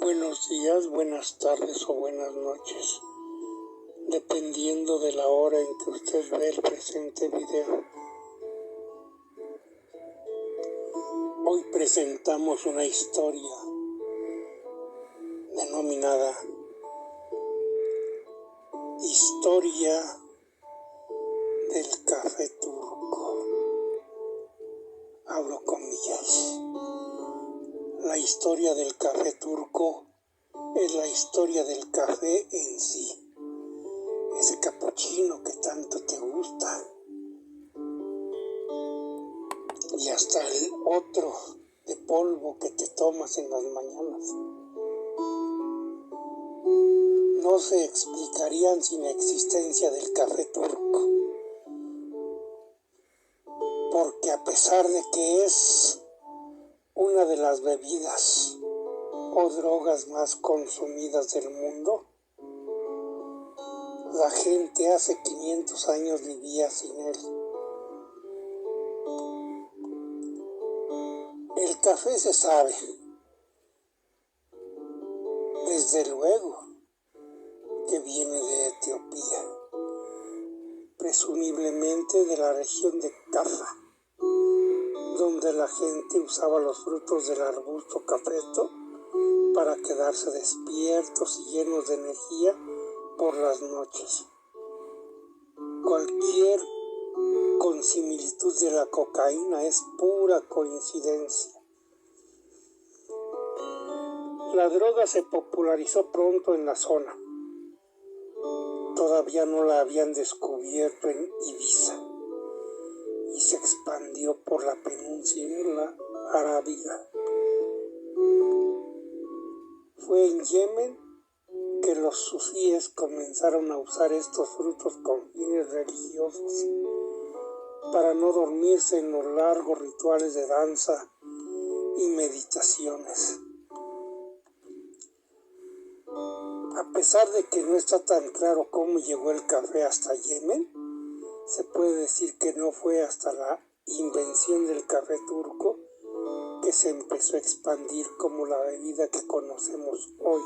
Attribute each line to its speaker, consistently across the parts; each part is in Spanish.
Speaker 1: Buenos días, buenas tardes o buenas noches, dependiendo de la hora en que usted ve el presente video. Hoy presentamos una historia denominada Historia del Café Turco. Abro comillas. La historia del café turco es la historia del café en sí, ese capuchino que tanto te gusta, y hasta el otro de polvo que te tomas en las mañanas. No se explicarían sin la existencia del café turco, porque a pesar de que es una de las bebidas o drogas más consumidas del mundo, la gente hace 500 años vivía sin él. El café se sabe, desde luego, que viene de Etiopía, presumiblemente de la región de Cafa, donde la gente usaba los frutos del arbusto cafeto para quedarse despiertos y llenos de energía por las noches. Cualquier consimilitud de la cocaína es pura coincidencia. La droga se popularizó pronto en la zona. Todavía no la habían descubierto en Ibiza y se expandió por la península arábiga. Fue en Yemen que los sufíes comenzaron a usar estos frutos con fines religiosos para no dormirse en los largos rituales de danza y meditaciones. A pesar de que no está tan claro cómo llegó el café hasta Yemen, se puede decir que no fue hasta la invención del café turco que se empezó a expandir como la bebida que conocemos hoy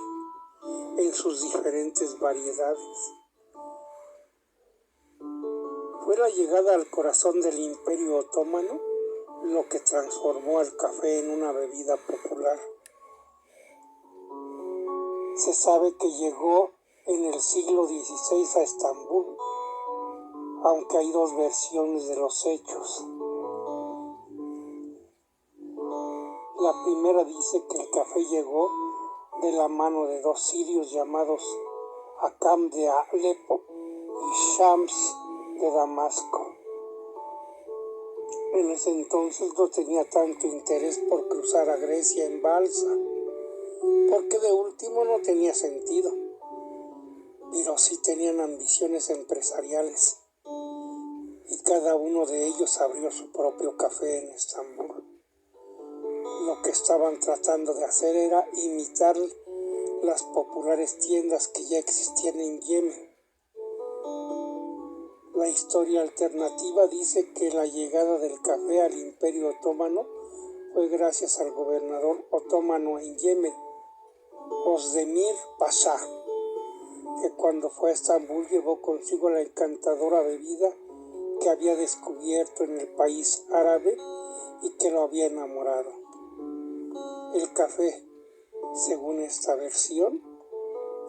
Speaker 1: en sus diferentes variedades. Fue la llegada al corazón del Imperio Otomano lo que transformó al café en una bebida popular. Se sabe que llegó en el siglo XVI a Estambul, aunque hay dos versiones de los hechos. La primera dice que el café llegó de la mano de dos sirios llamados Hakam de Alepo y Shams de Damasco. En ese entonces no tenía tanto interés por cruzar a Grecia en balsa, porque de último no tenía sentido, pero sí tenían ambiciones empresariales, y cada uno de ellos abrió su propio café en Estambul. Lo que estaban tratando de hacer era imitar las populares tiendas que ya existían en Yemen. La historia alternativa dice que la llegada del café al Imperio Otomano fue gracias al gobernador otomano en Yemen, Özdemir Pasha, que cuando fue a Estambul llevó consigo la encantadora bebida que había descubierto en el país árabe y que lo había enamorado. El café, según esta versión,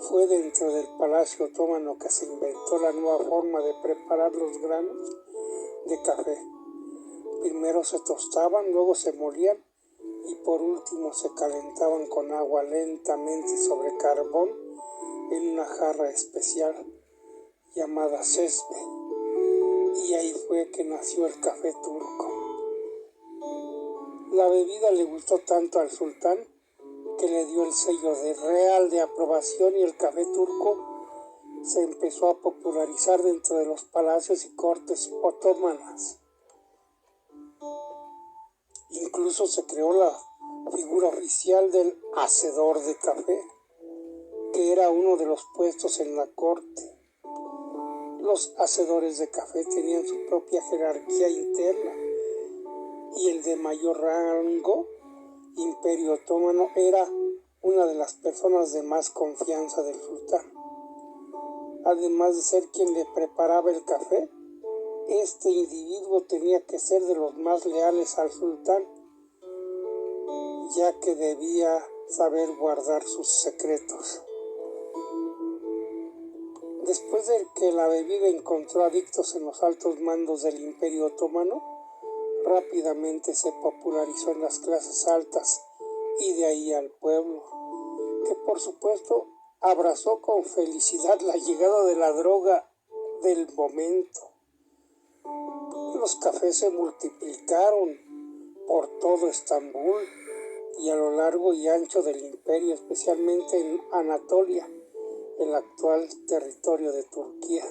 Speaker 1: fue dentro del palacio otomano que se inventó la nueva forma de preparar los granos de café. Primero se tostaban, luego se molían y por último se calentaban con agua lentamente sobre carbón en una jarra especial llamada cesbe, y ahí fue que nació el café turco. La bebida le gustó tanto al sultán que le dio el sello de real de aprobación y el café turco se empezó a popularizar dentro de los palacios y cortes otomanas. Incluso se creó la figura oficial del hacedor de café, que era uno de los puestos en la corte. Los hacedores de café tenían su propia jerarquía interna y el de mayor rango, Imperio Otomano, era una de las personas de más confianza del sultán. Además de ser quien le preparaba el café, este individuo tenía que ser de los más leales al sultán, ya que debía saber guardar sus secretos. Después de que la bebida encontró adictos en los altos mandos del Imperio Otomano, rápidamente se popularizó en las clases altas y de ahí al pueblo, que por supuesto abrazó con felicidad la llegada de la droga del momento. Los cafés se multiplicaron por todo Estambul y a lo largo y ancho del imperio, especialmente en Anatolia, el actual territorio de Turquía.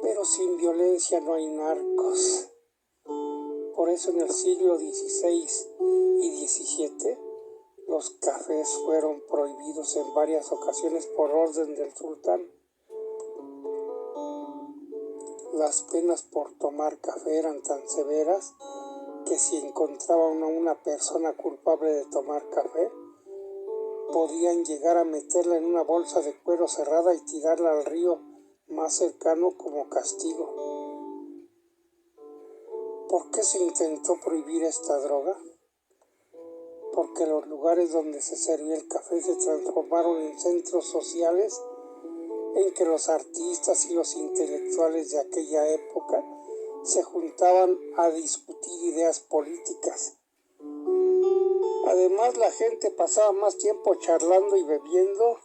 Speaker 1: Pero sin violencia no hay narcos. Por eso en el siglo XVI y XVII los cafés fueron prohibidos en varias ocasiones por orden del sultán. Las penas por tomar café eran tan severas que si encontraban a una persona culpable de tomar café, podían llegar a meterla en una bolsa de cuero cerrada y tirarla al río más cercano como castigo. ¿Por qué se intentó prohibir esta droga? Porque los lugares donde se servía el café se transformaron en centros sociales en que los artistas y los intelectuales de aquella época se juntaban a discutir ideas políticas. Además, la gente pasaba más tiempo charlando y bebiendo,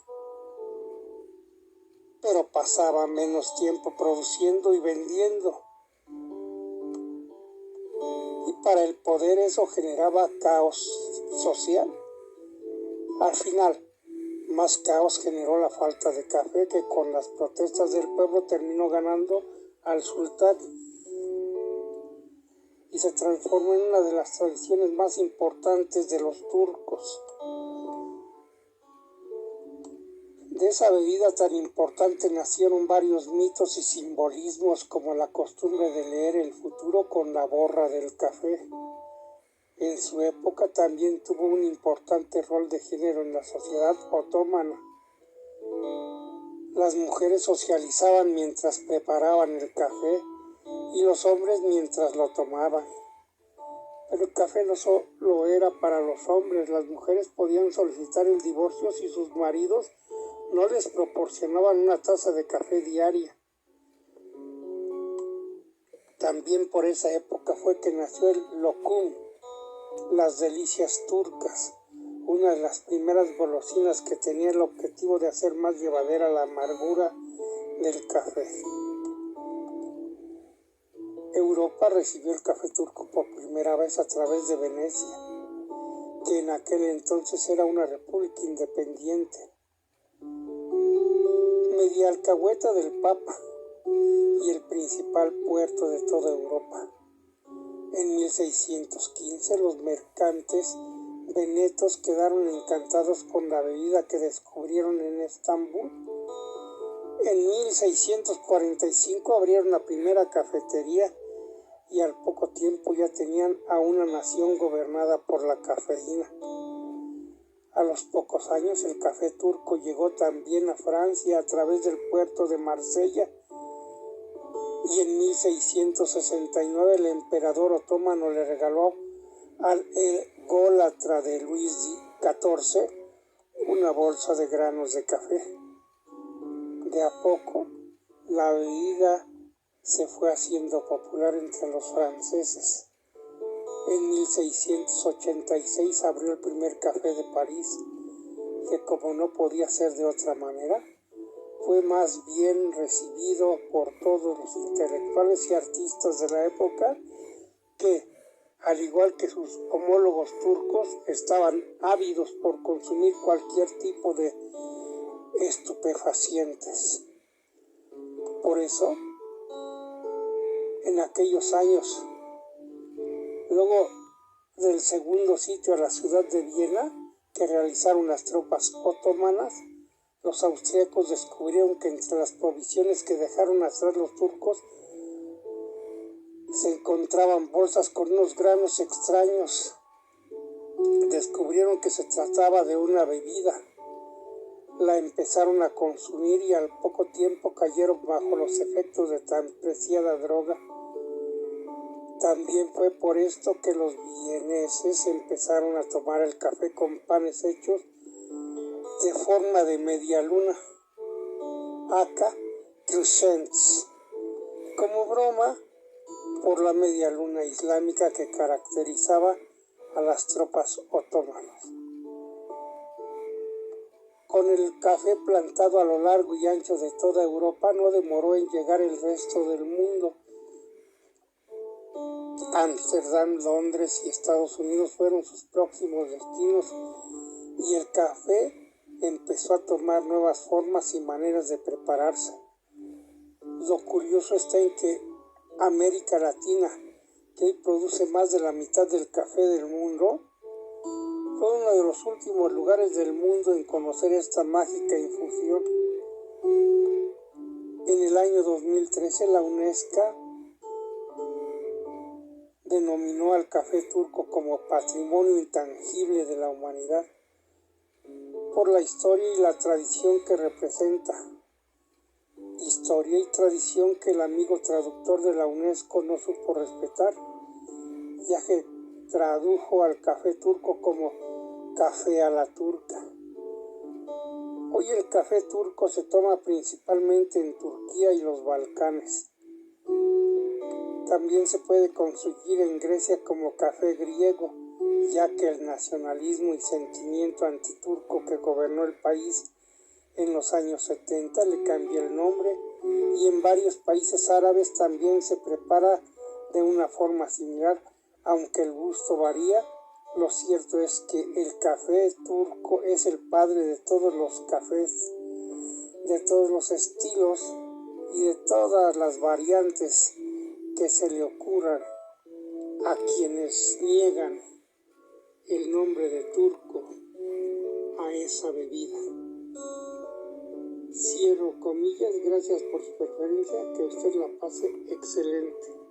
Speaker 1: pero pasaba menos tiempo produciendo y vendiendo. Y para el poder eso generaba caos social. Al final, más caos generó la falta de café, que con las protestas del pueblo terminó ganando al sultán y se transformó en una de las tradiciones más importantes de los turcos. De esa bebida tan importante nacieron varios mitos y simbolismos, como la costumbre de leer el futuro con la borra del café. En su época también tuvo un importante rol de género en la sociedad otomana. Las mujeres socializaban mientras preparaban el café y los hombres mientras lo tomaban. Pero el café no solo era para los hombres, las mujeres podían solicitar el divorcio si sus maridos no les proporcionaban una taza de café diaria. También por esa época fue que nació el lokum, las delicias turcas, una de las primeras golosinas que tenía el objetivo de hacer más llevadera la amargura del café. Europa recibió el café turco por primera vez a través de Venecia, que en aquel entonces era una república independiente. Media alcahueta del Papa y el principal puerto de toda Europa. En 1615 los mercantes venetos quedaron encantados con la bebida que descubrieron en Estambul. En 1645 abrieron la primera cafetería y al poco tiempo ya tenían a una nación gobernada por la cafeína. A los pocos años el café turco llegó también a Francia a través del puerto de Marsella, y en 1669 el emperador otomano le regaló al ególatra de Luis XIV una bolsa de granos de café. De a poco la bebida se fue haciendo popular entre los franceses. En 1686 abrió el primer café de París, que como no podía ser de otra manera, fue más bien recibido por todos los intelectuales y artistas de la época que, al igual que sus homólogos turcos, estaban ávidos por consumir cualquier tipo de estupefacientes. Por eso, en aquellos años, luego del segundo sitio a la ciudad de Viena que realizaron las tropas otomanas, los austríacos descubrieron que entre las provisiones que dejaron atrás los turcos se encontraban bolsas con unos granos extraños descubrieron que se trataba de una bebida. La empezaron a consumir y al poco tiempo cayeron bajo los efectos de tan preciada droga. También fue por esto que los vieneses empezaron a tomar el café con panes hechos de forma de media luna, aka crescents, como broma por la media luna islámica que caracterizaba a las tropas otomanas. Con el café plantado a lo largo y ancho de toda Europa, no demoró en llegar el resto del mundo. Ámsterdam, Londres y Estados Unidos fueron sus próximos destinos y el café empezó a tomar nuevas formas y maneras de prepararse. Lo curioso está en que América Latina, que hoy produce más de la mitad del café del mundo, fue uno de los últimos lugares del mundo en conocer esta mágica infusión. En el año 2013 la UNESCO denominó al café turco como patrimonio intangible de la humanidad por la historia y la tradición que representa. Historia y tradición que el amigo traductor de la UNESCO no supo respetar, ya que tradujo al café turco como café a la turca. Hoy el café turco se toma principalmente en Turquía y los Balcanes. También se puede conseguir en Grecia como café griego, ya que el nacionalismo y sentimiento antiturco que gobernó el país en los años 70 le cambió el nombre, y en varios países árabes también se prepara de una forma similar, aunque el gusto varía. Lo cierto es que el café turco es el padre de todos los cafés, de todos los estilos y de todas las variantes que se le ocurran a quienes niegan el nombre de turco a esa bebida. Cierro comillas, gracias por su preferencia, que usted la pase excelente.